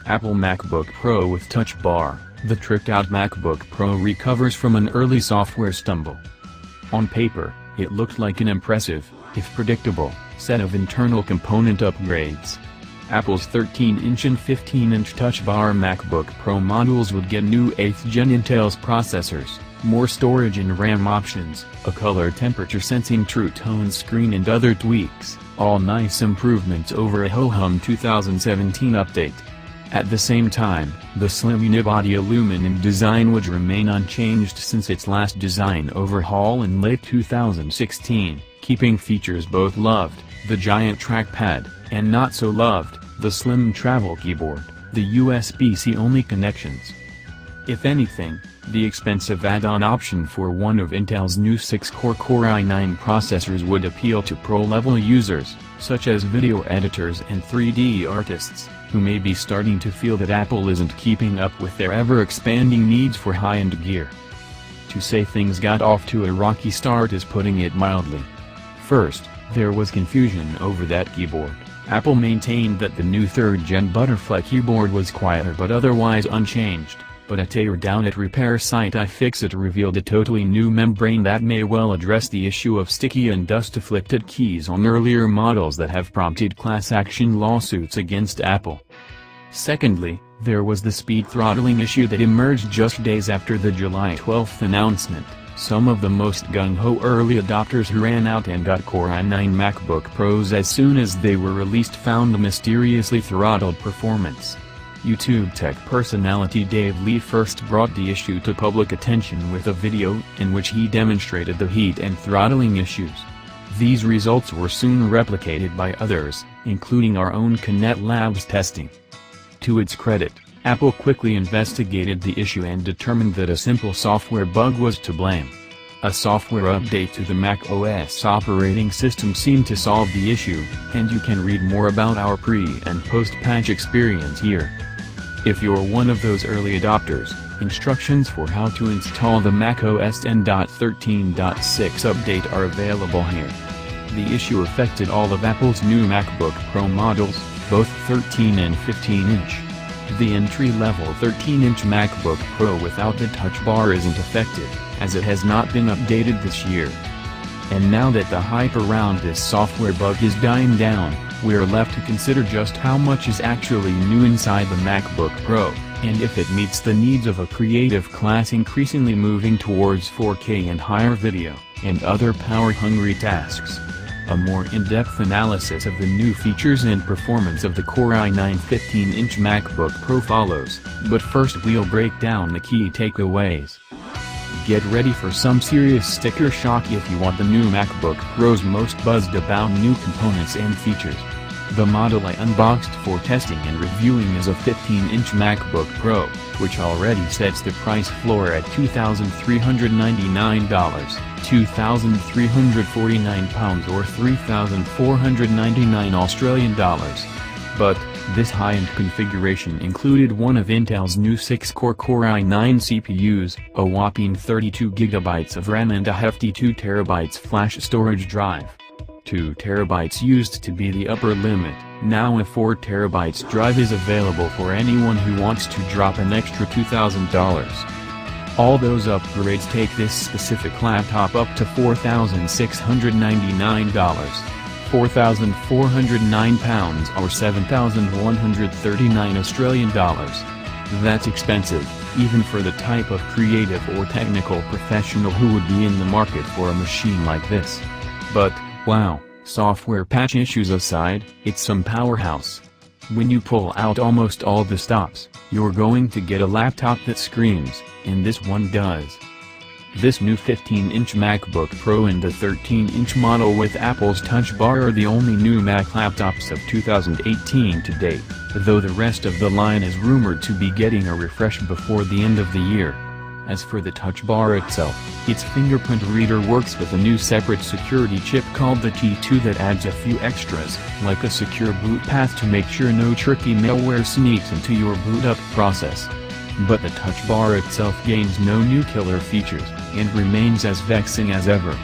Apple MacBook Pro with Touch Bar. The tricked-out MacBook Pro recovers from an early software stumble. On paper, it looked like an impressive, if predictable, set of internal component upgrades. Apple's 13-inch and 15-inch Touch Bar MacBook Pro models would get new 8th-gen Intel's processors, more storage and RAM options, a color temperature sensing True Tone screen and other tweaks, all nice improvements over a ho-hum 2017 update. At the same time, the slim unibody aluminum design would remain unchanged since its last design overhaul in late 2016, keeping features both loved, the giant trackpad, and not so loved, the slim travel keyboard, the USB-C only connections. If anything, the expensive add-on option for one of Intel's new 6-core Core i9 processors would appeal to pro-level users, such as video editors and 3D artists, who may be starting to feel that Apple isn't keeping up with their ever-expanding needs for high-end gear. To say things got off to a rocky start is putting it mildly. First, there was confusion over that keyboard. Apple maintained that the new 3rd-gen Butterfly keyboard was quieter but otherwise unchanged, but a teardown at repair site iFixit revealed a totally new membrane that may well address the issue of sticky and dust-afflicted keys on earlier models that have prompted class action lawsuits against Apple. Secondly, there was the speed throttling issue that emerged just days after the July 12 announcement. Some of the most gung-ho early adopters who ran out and got Core i9 MacBook Pros as soon as they were released found the mysteriously throttled performance. YouTube tech personality Dave Lee first brought the issue to public attention with a video in which he demonstrated the heat and throttling issues. These results were soon replicated by others, including our own Kinet Labs testing. To its credit, Apple quickly investigated the issue and determined that a simple software bug was to blame. A software update to the macOS operating system seemed to solve the issue, and you can read more about our pre- and post-patch experience here. If you're one of those early adopters, instructions for how to install the macOS 10.13.6 update are available here. The issue affected all of Apple's new MacBook Pro models, both 13 and 15-inch. The entry-level 13-inch MacBook Pro without the Touch Bar isn't affected, as it has not been updated this year. And now that the hype around this software bug is dying down, we're left to consider just how much is actually new inside the MacBook Pro, and if it meets the needs of a creative class increasingly moving towards 4K and higher video, and other power-hungry tasks. A more in-depth analysis of the new features and performance of the Core i9 15-inch MacBook Pro follows, but first we'll break down the key takeaways. Get ready for some serious sticker shock if you want the new MacBook Pro's most buzzed-about new components and features. The model I unboxed for testing and reviewing is a 15-inch MacBook Pro, which already sets the price floor at $2,399, £2,349 or $3,499 Australian dollars. But, this high-end configuration included one of Intel's new 6-core Core i9 CPUs, a whopping 32 GB of RAM and a hefty 2 TB flash storage drive. 2 TB used to be the upper limit, now a 4 TB drive is available for anyone who wants to drop an extra $2,000. All those upgrades take this specific laptop up to $4,699. £4,409 or $7,139 Australian dollars. That's expensive, even for the type of creative or technical professional who would be in the market for a machine like this. But, wow, software patch issues aside, it's some powerhouse. When you pull out almost all the stops, you're going to get a laptop that screams, and this one does. This new 15-inch MacBook Pro and the 13-inch model with Apple's Touch Bar are the only new Mac laptops of 2018 to date, though the rest of the line is rumored to be getting a refresh before the end of the year. As for the Touch Bar itself, its fingerprint reader works with a new separate security chip called the T2 that adds a few extras, like a secure boot path to make sure no tricky malware sneaks into your boot-up process. But the Touch Bar itself gains no new killer features, and remains as vexing as ever.